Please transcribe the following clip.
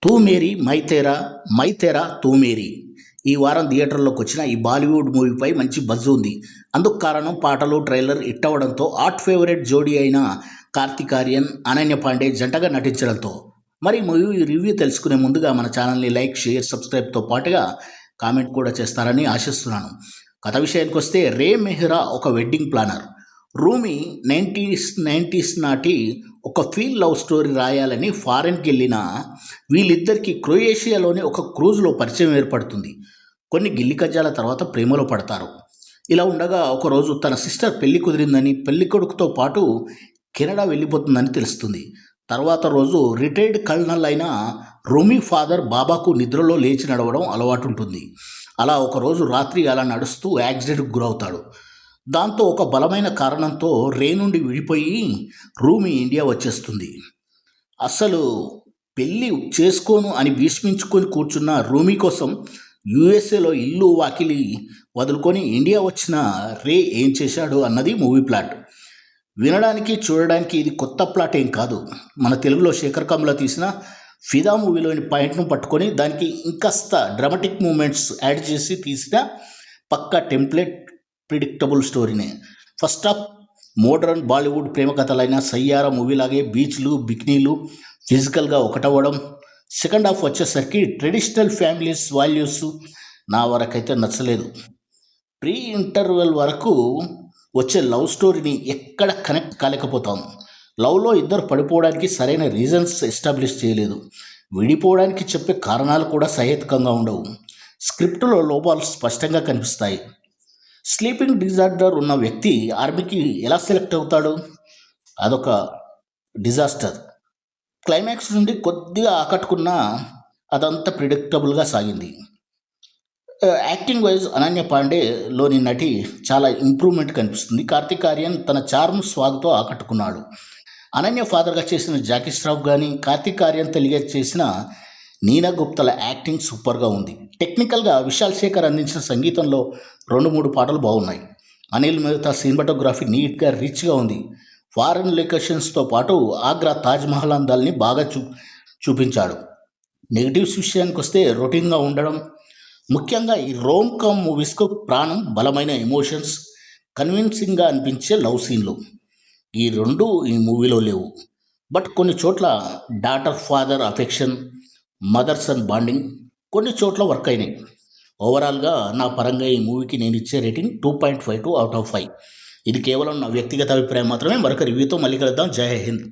తూ మేరీ మైతేరా మైతేరా తూ మేరీ ఈ వారం థియేటర్లోకి వచ్చిన ఈ బాలీవుడ్ మూవీపై మంచి బజ్ ఉంది. అందుకు కారణం పాటలు, ట్రైలర్ హిట్ అవ్వడంతో ఆర్ట్ ఫేవరెట్ జోడీ అయిన కార్తీక్ ఆర్యన్, అనన్య పాండే జంటగా నటించడంతో. మరి మూవీ రివ్యూ తెలుసుకునే ముందుగా మన ఛానల్ని లైక్, షేర్, సబ్స్క్రైబ్తో పాటుగా కామెంట్ కూడా చేస్తారని ఆశిస్తున్నాను. కథ విషయానికి వస్తే, రే మెహ్రా ఒక వెడ్డింగ్ ప్లానర్. రూమీ 90s నాటి ఒక ఫీల్ లవ్ స్టోరీ రాయాలని ఫారెన్కి వెళ్ళిన వీళ్ళిద్దరికీ క్రొయేషియాలోని ఒక క్రూజ్లో పరిచయం ఏర్పడుతుంది. కొన్ని గిల్లి కజ్జాల తర్వాత ప్రేమలో పడతారు. ఇలా ఉండగా ఒకరోజు తన సిస్టర్ పెళ్లి కుదిరిందని, పెళ్లి కొడుకుతో పాటు కెనడా వెళ్ళిపోతుందని తెలుస్తుంది. తర్వాత రోజు రిటైర్డ్ కల్నల్ అయిన రూమీ ఫాదర్ బాబాకు నిద్రలో లేచి నడవడం అలవాటు ఉంటుంది. అలా ఒకరోజు రాత్రి అలా నడుస్తూ యాక్సిడెంట్కి గురవుతాడు. దాంతో ఒక బలమైన కారణంతో రే నుండి విడిపోయి రూమీ ఇండియా వచ్చేస్తుంది. అస్సలు పెళ్ళి చేసుకోను అని భీష్మించుకొని కూర్చున్న రూమీ కోసం యుఎస్ఏలో ఇల్లు వాకిలి వదులుకొని ఇండియా వచ్చిన రే ఏం చేశాడు అన్నది మూవీ ప్లాట్. వినడానికి, చూడడానికి ఇది కొత్త ప్లాట్ ఏం కాదు. మన తెలుగులో శేఖర్ కమ్ల తీసిన ఫిదా మూవీలోని పాయింట్ను పట్టుకొని దానికి ఇంకాస్త డ్రామాటిక్ మూమెంట్స్ యాడ్ చేసి తీసిన పక్కా టెంప్లెట్ ప్రిడిక్టబుల్ స్టోరీనే. ఫస్ట్ హాఫ్ మోడ్రన్ బాలీవుడ్ ప్రేమ కథలైన సయ్యారా మూవీలాగే బీచ్లు, బికినీలు ఫిజికల్గా ఒకటవ్వడం. సెకండ్ హాఫ్ వచ్చేసరికి ట్రెడిషనల్ ఫ్యామిలీస్ వాల్యూస్ నా వరకైతే నచ్చలేదు. ప్రీ ఇంటర్వెల్ వరకు వచ్చే లవ్ స్టోరీని ఎక్కడ కనెక్ట్ కాలేకపోతాం. లవ్లో ఇద్దరు పడిపోవడానికి సరైన రీజన్స్ ఎస్టాబ్లిష్ చేయలేదు. విడిపోవడానికి చెప్పే కారణాలు కూడా సహేతుకంగా ఉండవు. స్క్రిప్టులో లోపాలు స్పష్టంగా కనిపిస్తాయి. స్లీపింగ్ డిజార్డర్ ఉన్న వ్యక్తి ఆర్మీకి ఎలా సెలెక్ట్ అవుతాడు? అదొక డిజాస్టర్. క్లైమాక్స్ నుండి కొద్దిగా ఆకట్టుకున్న అదంతా ప్రిడిక్టబుల్గా సాగింది. యాక్టింగ్ వైజ్ అనన్య పాండేలోని నటి చాలా ఇంప్రూవ్మెంట్ కనిపిస్తుంది. కార్తీక్ ఆర్యన్ తన చార్మ్, స్వాగ్తో ఆకట్టుకున్నాడు. అనన్య ఫాదర్గా చేసిన జాకీ ష్రాఫ్ కానీ, కార్తీక్ ఆర్యన్ తల్లిగా చేసిన నీనా గుప్తల యాక్టింగ్ సూపర్గా ఉంది. టెక్నికల్గా విశాల్ శేఖర్ అందించిన సంగీతంలో 2-3 పాటలు బాగున్నాయి. అనిల్ మెహతా సినిమాటోగ్రఫీ నీట్గా, రిచ్గా ఉంది. ఫారెన్ లొకేషన్స్తో పాటు ఆగ్రా తాజ్మహల్ అందాల్ని బాగా చూపించాడు. నెగిటివ్స్ విషయానికి వస్తే, రొటీన్గా ఉండడం, ముఖ్యంగా ఈ రోమ్ కామ్ మూవీస్కు ప్రాణం, బలమైన ఎమోషన్స్, కన్విన్సింగ్గా అనిపించే లవ్ సీన్లు, ఈ రెండు ఈ మూవీలో లేవు. బట్ కొన్ని చోట్ల daughter father affection, mother son bonding కొన్ని చోట్ల వర్క్ అయినాయి. ఓవరాల్గా నా పరంగా ఈ మూవీకి నేను ఇచ్చే రేటింగ్ 2.52 out of 5. ఇది కేవలం నా వ్యక్తిగత అభిప్రాయం మాత్రమే. మరొక రివ్యూతో మళ్ళీ కలుద్దాం. జై హింద్.